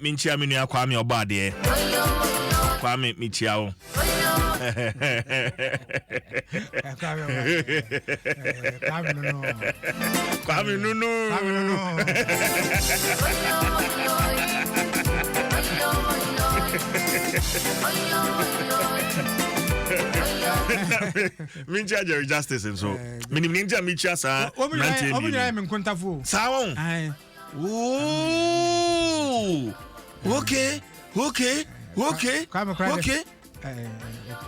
Minchia Minia Kwame Obade. Kwame Michiao. Kwame Nunu. Mincha Jerry Justice and so. Minimja Micha sa. Sound. Okay.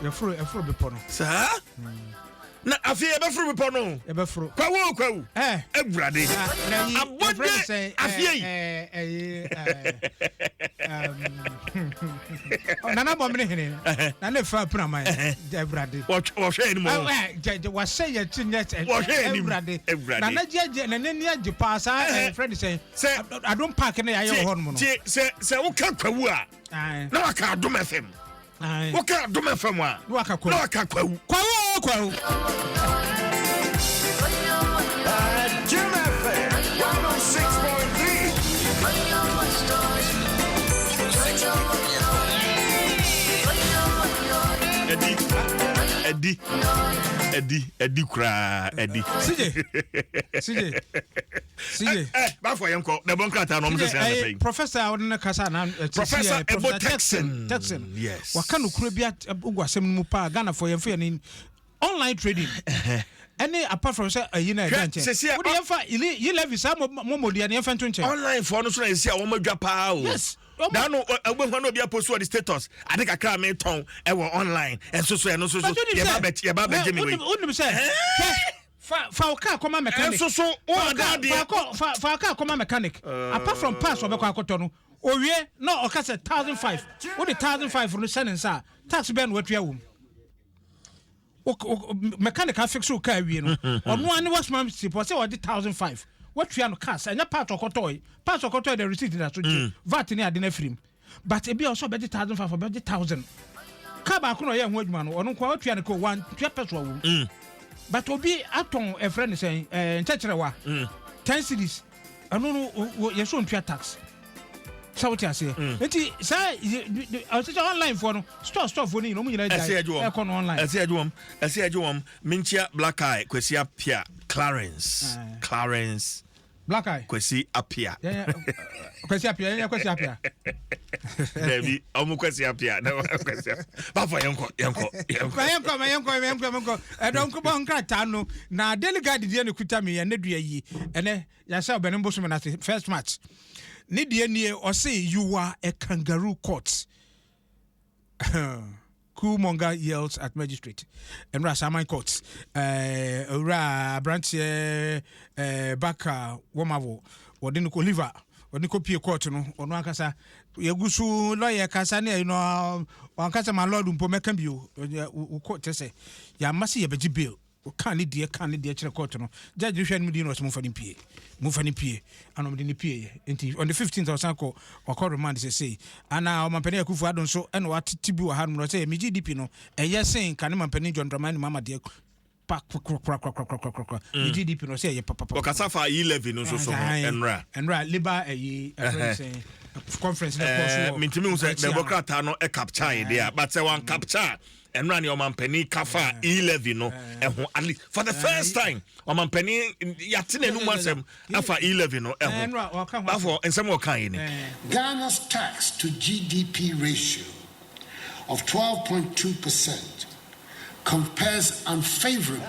You're full bepono. Sir? Na afie ebe furu bepono. Ebe furu. Kwawo. Ebrade. Abode afie. Nana bombe hene. Na ne fa puna mai. Ebrade. Wo hwe ni mo. Wa say ye tinyet. Ebrade. Na na jeje na ne ni age pass friend say Adom Park na ya ho no. Se wo ka kwawu a. Na wa ka Adom FM. Wo ka Adom FM a. Na wa ka kwawu. Na wa ka kwawu. Kwawu. Adom FM 106.3. Eddie kra Eddie. CJ. Bafo yenko the bonkrata no mse say Professor Odin Kasa na Professor Texan. Yes. Waka no kura bia ogwasem mu pa Ghana for yemfa ni online trading. Any apart from say a yina agent. What do you fa E-Levy some momodia na yemfa ntonche. Online for no so na esi a wo madwa pa o. Yes. Now no no be post the status. I think I can't make tongue online and so no so Jimmy. For car come mechanic. So for car come mechanic. Apart from pass or bekotono. Owie no okase 1,500. What the 1,500 for the sending sir. Tax ben what we are. Mechanic fix your car we no. On one was man suppose say what the 1,500. What we are no cast and part of Kotoy the receipt that VAT near the frame. But it be also better 1,500 for better 1,000. Kabakuno young woodman or no quite we are go 1 petrol. But obi aton a friend saying, Tetrawa 10 cities. I don't know your son tax. So what I say, say I was online for store for you know, I say online. I say Minchia Black Eye, Quesia Pia, Clarence. Black Eye. Kwesi apia. Kwesi apia. Debi, omu kwesi apia. Na kwesi. Ba for yanko. Don't come on no. Na delegate die ne kuta me ne dua yi. Ene ya sha obenembo so me na first match. Ne die nie o say you are a kangaroo court. Coup Monger yells at magistrate. And Rasaman courts. Ra branch Baka Womavo. Or Dinico Liver. Or Nico Pia Court no. Or Nankasa. Yagusu lawyer Casania, you know, one Casa my lord Umpomekambu. Court to say. Ya must see a veggie bill. Candy dear court no. Judge Shan Mudinos Mufani P. And on the P. On the 15th of Sanko or court remand say. And now Mampenia Kufu don't so and what Tibu had no say GDP no. And yes saying can Mampeni John Dramani Mama dear. GDP no say papa. Okasafa E-Levy no so and Liba a conference. Mintimi say Democrat no e capture there, but say one capture. And run your mampeni kafa E-Levy no for the first time mampeni yatine no masem afa E-Levy no therefore and some kind Ghana's tax to GDP ratio of 12.2% compares unfavorably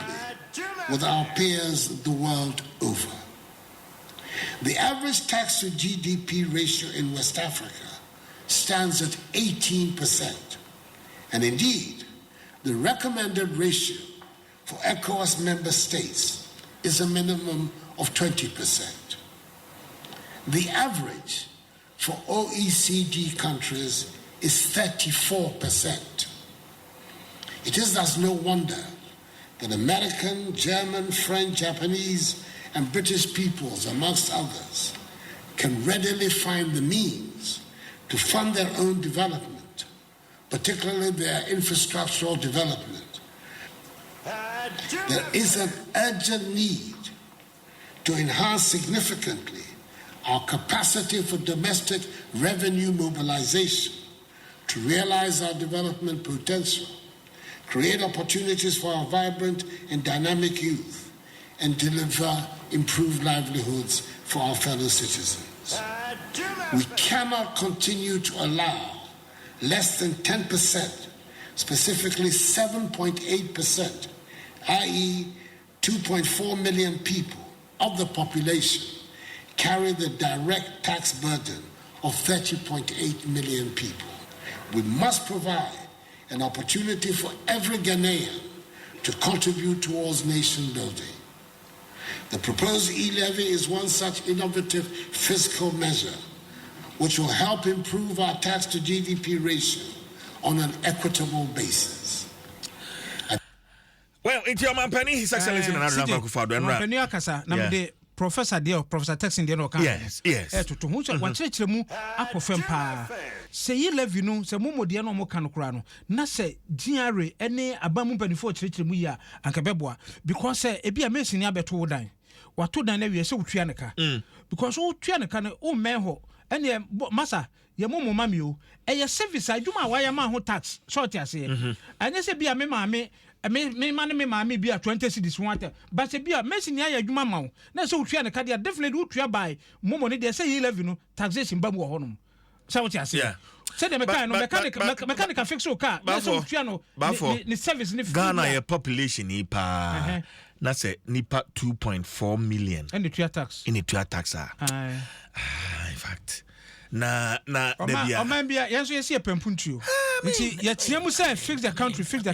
with our peers the world over. The average tax to GDP ratio in West Africa stands at 18%, and indeed the recommended ratio for ECOWAS member states is a minimum of 20%. The average for OECD countries is 34%. It is thus no wonder that American, German, French, Japanese, and British peoples, amongst others, can readily find the means to fund their own development, particularly their infrastructural development. There is an urgent need to enhance significantly our capacity for domestic revenue mobilization to realize our development potential, create opportunities for our vibrant and dynamic youth, and deliver improved livelihoods for our fellow citizens. We cannot continue to allow less than 10%, specifically 7.8%, i.e. 2.4 million people of the population, carry the direct tax burden of 30.8 million people. We must provide an opportunity for every Ghanaian to contribute towards nation building. The proposed E-Levy is one such innovative fiscal measure which will help improve our tax to GDP ratio on an equitable basis. Well, it's your man Penny, His Excellency Nana Akufo-Addo, and Penny Akasa, Namde Professor Deo, Professor Texin Deno. Yes. To whom one church mu akofempa. Say E-Levy no, say Momo Diano mo kanokrano. Na say Diare, any abamu penifo church mu ya, ankabeboa, because say ebi a mesin ya beto dan. Watu dan we say utrianeka. Because utrianeka ne o menho. Ene masa ye momo mami o. Eye service adwuma wa ya ma ho tax. Short ya say. Anya say bia me maame me mami bi a 20 cedis wanta but se bia mesin ya adwuma ma wo na se utua ne kade definitely utua by momo ne de say E-Levy no taxation ba mu ho no say what you say say the mechanic fix your car na se utua no ni service ni Ghana your population ni pa na say nipa 2.4 million and the tua tax in the tua tax in fact na o man bia yenso yesi epempuntuo nti ye tiamu say fix the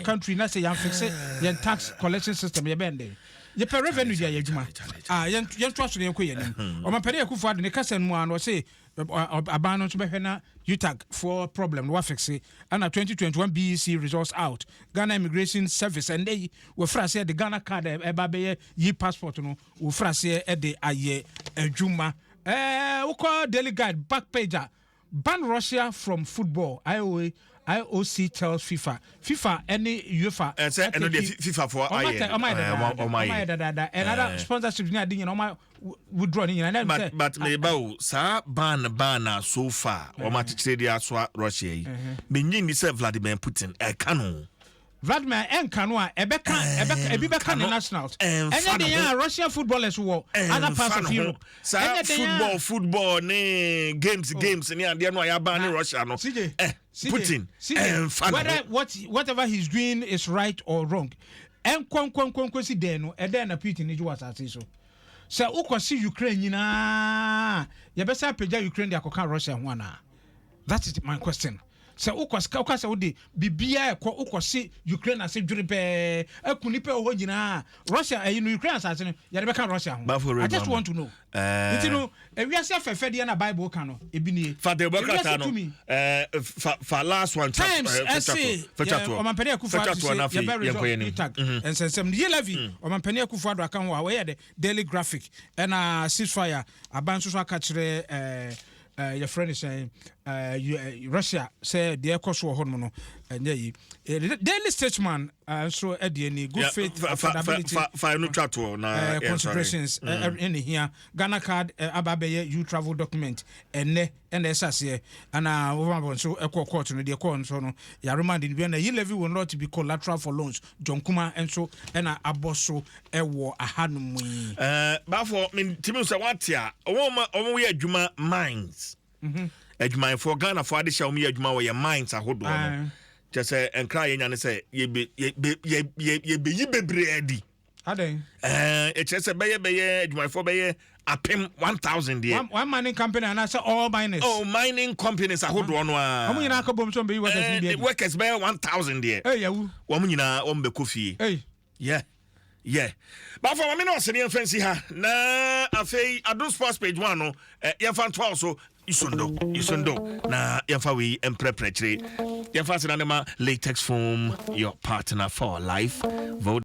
country na say yan fix your tax collection system ye bende ye per revenue dia ye adwuma yen to aso yen ko ye nim o man pere Akufo-Addo ne kasa mu an o say aban no to be na UTAG for problem no fix it and 2021 BECE Results Out Ghana Immigration Service and they we frase the Ghana card e ba be ye passport no we frase e de aye adwuma Uko Daily Guide back page ban Russia from football. IOC tells FIFA any UEFA and say no FIFA for and other sponsorship ni adin no withdraw ni na but me ba sa ban so far o ma tire dia so Russia yi me nyin ni say Vladimir Putin e kanu Vladimir Enkano ebi beka the nationals and the Russian footballers who other parts of Europe football ne games ni and no ya ban Russia no Putin whatever he's doing is right or wrong en kon si den no e den na Putin ni juwa asase so ukosi Ukraine nyina ye be say pagya Ukraine de akoka Russia ho ana. That is my question. Se ukasa udi bibia ukosi Ukraine ase dwere pe akuni pe ho nyina Russia Ukraine asase no ya be kan Russia ho. I just want to know you know ewiase afefe de na Bible kan no ebi nie fa de bokata no fa last one times o man pere Akufo-Addo ya be UTAG ensensem E-Levy o man pere Akufo-Addo akan ho a we the Daily Graphic and ceasefire abanso so aka kire your friend is saying Russia say the ekoso ho no enye Daily Statesman so any good faith for no trato na considerations in here Ghana card ababeye you travel document and esase and over so court no the court so no ya remind the E-Levy will not be collateral for loans John Kuma and so and aboso ewo ahanum ba for me timi say what ya omo we adwuma mines adwuma for Ghana for ade sha omo adwuma we mines ahodo no just say enkra ye nyane say ye yi bebre adi aden it just say beye adwuma for beye apem 1000 there one mining company and I say all miners mining companies ahodo no a omo nyina akobom so be workers beye 1000 there yawu omo nyina omo be kofie yeah but for me no se ne fancy ha na afei Adom Sports page 1 no ye fan 12 so isundo na ye fa we empreprechere ye fa se na ma latex foam your partner for life vote